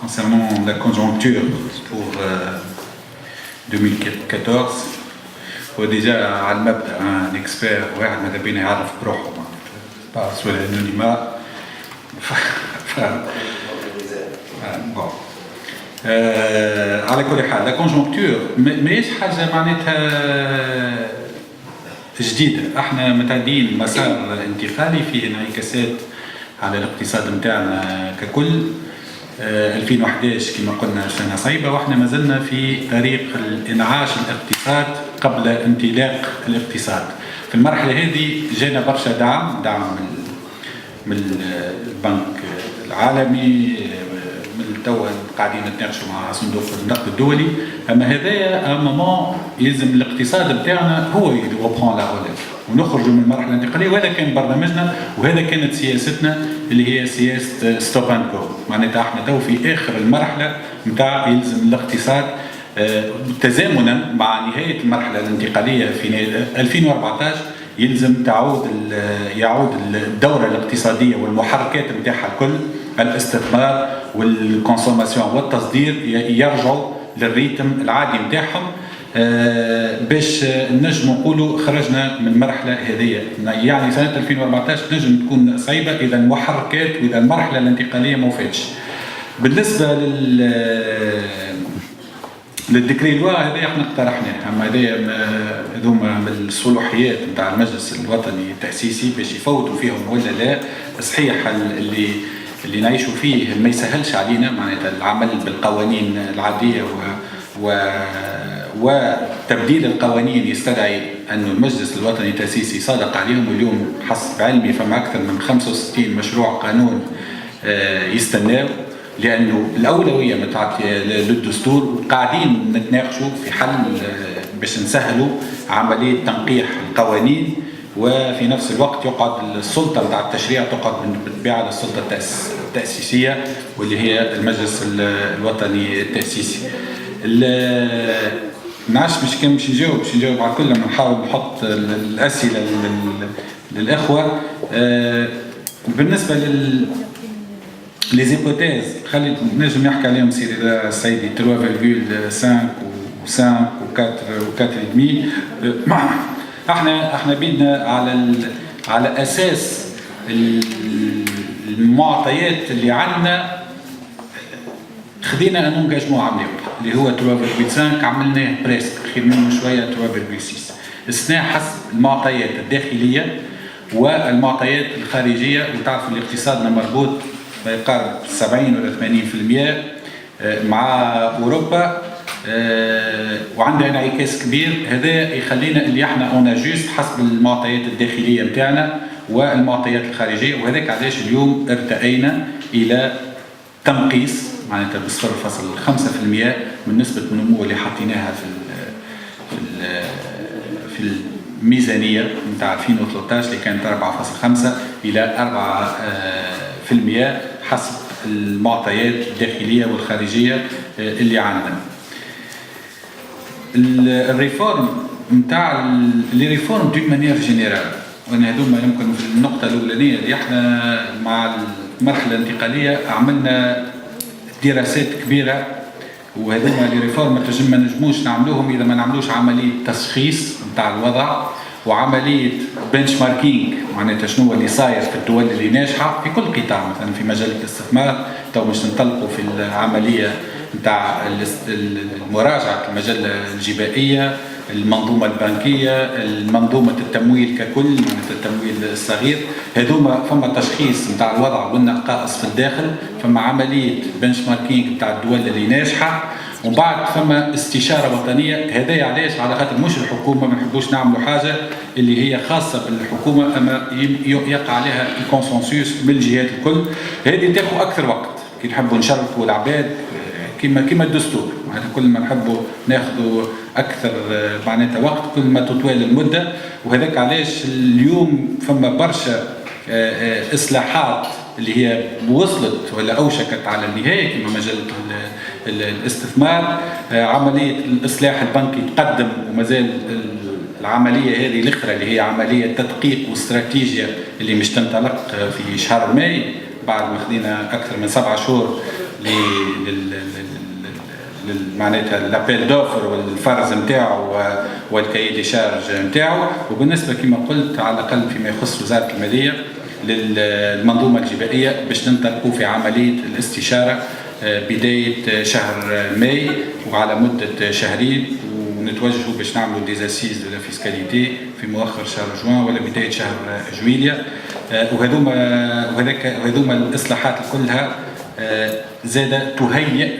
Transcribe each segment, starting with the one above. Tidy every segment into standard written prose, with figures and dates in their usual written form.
concernant la conjoncture pour 2014. وديجا على المبدا ان اكسبير واحد ماذا بينا يعرف بروحه باس ولا انونيما على كل حال لا كونجونكتور ماهيش حاجه معناتها جديده. احنا متعدين مسار انتقالي فيه انعكاسات على الاقتصاد نتاعنا ككل. 2011 كما قلنا سنه صعيبه، واحنا ما زلنا في طريق الانعاش الاقتصاد قبل انطلاق الاقتصاد. في المرحله هذه جانا برشا دعم من البنك العالمي، من توا قاعدين نتناقشوا مع صندوق النقد الدولي. اما هذايا مومون يلزم الاقتصاد نتاعنا هو يبرون لا روليف ونخرجوا من المرحله الانتقاليه، وهذا كان برنامجنا وهذا كانت سياستنا اللي هي سياسه ستوب اند جو. معناتها احنا تو في اخر المرحله نتاع يلزم الاقتصاد تزامنا مع نهايه المرحله الانتقاليه في 2014 يلزم يعود الدوره الاقتصاديه والمحركات نتاعها الكل، الاستثمار والكونسوماسيون والتصدير يرجعوا للريتم العادي نتاعهم، باش نجم نقولوا خرجنا من المرحله هذه. يعني سنه 2014 نجم تكون صعيبه اذا المحركات واذا المرحله الانتقاليه ما وفاتش. بالنسبه للديكري لوا هذا احنا اقترحناه، اما هذوما من الصلاحيات نتاع المجلس الوطني التاسيسي باش يفوتوا فيهم ولا لا. صحيح اللي نعيشوا فيه ما يسهلش علينا، معناتها العمل بالقوانين العاديه وتبديل القوانين يستدعي أن المجلس الوطني التأسيسي صادق عليهم. واليوم حسب علمي فما أكثر من 65 مشروع قانون يستناو، لأنه الأولوية متاعت للدستور، وقاعدين نتناقشوا في حل باش نسهلوا عملية تنقيح القوانين، وفي نفس الوقت يقعد السلطة متاع التشريع تقعد بالطبيعة للسلطة التأسيسية واللي هي المجلس الوطني التأسيسي. نعرفش باش نجاوب على كل، ما نحاول نحط الأسئلة للإخوة. بالنسبة ليزيبوتيز خلي نجم يحكي عليهم سيدي السيدي 3.5 و5 و4.5. احنا بيدنا على اساس المعطيات اللي عندنا خدينا ان انجاجمون عمليا اللي هو 3.5 عملناه بريسك خير منه شويه 3.6. السنه حسب المعطيات الداخليه والمعطيات الخارجيه، وتعرفوا اللي اقتصادنا مربوط ما يقارب 70 ولا 80% مع اوروبا، وعندنا انعكاس كبير. هذا يخلينا اللي احنا اون جوست حسب المعطيات الداخليه نتاعنا والمعطيات الخارجيه، وهذاك علاش اليوم ارتئينا الى تنقيص معناتها ب 0.5% من نسبه النمو اللي حطيناها في الميزانيه نتاع 2013 اللي كانت 4.5 الى 4% حسب المعطيات الداخليه والخارجيه اللي عندنا. الريفورم نتاع لي ريفورم دون مانيير جينيرال، وانا هذوما يمكن في النقطه الاولانيه اللي احنا مع المرحله الانتقاليه عملنا دراسات كبيره، وهذوما لي ريفورم ما نجموش نعملوهم اذا ما نعملوش عمليه تشخيص نتاع الوضع وعمليه بنش ماركينج، معناتها شنو اللي صاير في الدول اللي ناجحه في كل قطاع. مثلا في مجال الاستثمار تو باش ننطلقوا في العمليه نتاع مراجعه المجله الجبائيه، المنظومه البنكيه، منظومه التمويل ككل، معناتها التمويل الصغير. هذوما فما تشخيص نتاع الوضع والنقائص في الداخل، فما عمليه بنش ماركينج نتاع الدول اللي ناجحه، ومن بعد فما استشاره وطنيه. هذا علاش؟ على خاطر مش الحكومه ما نحبوش نعملوا حاجه اللي هي خاصه بالحكومه، اما يقع عليها الكونسنسوس من الجهات الكل. هذه تاخذ اكثر وقت كي نحبوا نشرفوا العباد كما الدستور، معناتها كل ما نحبوا ناخذوا اكثر معناتها وقت كل ما تطول المده. وهذاك علاش اليوم فما برشا اصلاحات اللي هي وصلت ولا اوشكت على النهايه، كما مجال الاستثمار، عمليه الاصلاح البنكي تقدم، ومازال العمليه هذه الاخرى اللي هي عمليه تدقيق واستراتيجيه اللي مش تنطلق في شهر ماي بعد ما خدينا اكثر من 7 شهور معناتها لابيل دوفر والفرز نتاعو والكاي دي شارج نتاعو. وبالنسبه كما قلت على الاقل فيما يخص وزاره الماليه للمنظومه الجبائيه باش ننطلقوا في عمليه الاستشاره بدايه شهر ماي وعلى مده شهرين، ونتوجهوا باش نعملوا ديزاسيز دو لا فيسكاليتي في مؤخر شهر جوان ولا بدايه شهر جويليا. وهذوما الاصلاحات كلها زاد تهيئ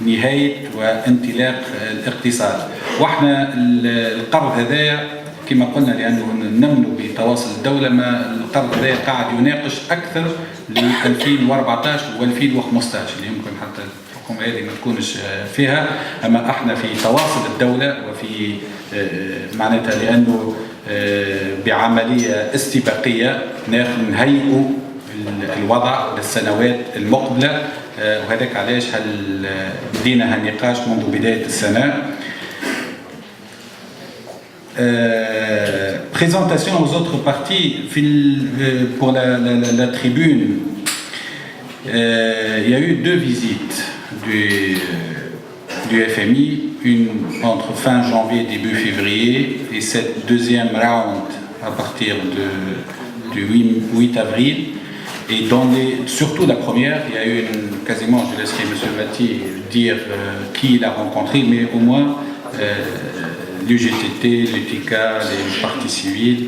لنهايه وانطلاق الاقتصاد. واحنا القرض هذايا كما قلنا لانه نمنوا بتواصل الدوله، ما القرض هذايا قاعد يناقش اكثر ل 2014 و2015 اللي يمكن حتى الحكومه هذه ما تكونش فيها، اما احنا في تواصل الدوله وفي معناتها لانه بعمليه استباقيه نهيئوا الوضع للسنوات المقبله، وهذاك علاش بدينا هالنقاش منذ بدايه السنه. Présentation aux autres parties pour la tribune. Il y a eu 2 visites du FMI, une entre fin janvier et début février, et cette deuxième round à partir du 8 avril. Et surtout la première, il y a eu quasiment, je laisserai M. Mati dire qui il a rencontré, mais au moins l'UGTT, l'UTICA, les partis civils,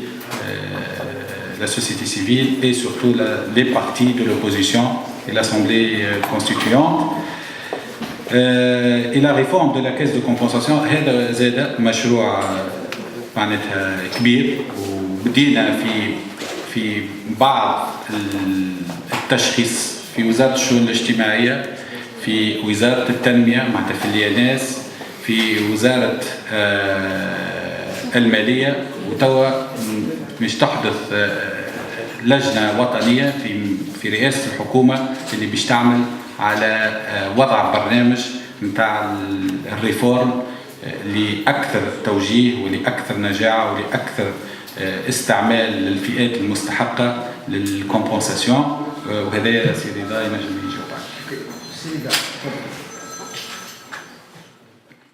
la société civile et surtout les partis de l'opposition et l'Assemblée constituante. Et la réforme de la caisse de compensation, هذا زاد مشروع معناتها كبير، وبدينا في بعض التشخيص في وزارة الشؤون الاجتماعية، في وزارة التنمية معناتها في الياناس، في وزارة المالية، وتوا مش تحدث لجنة وطنية في رئاسة الحكومة اللي باش تعمل على وضع برنامج نتاع الريفورم لأكثر توجيه ولأكثر نجاعة ولأكثر استعمال للفئات المستحقة للكومبنساسيون. وهذا سيدي ضاي نجم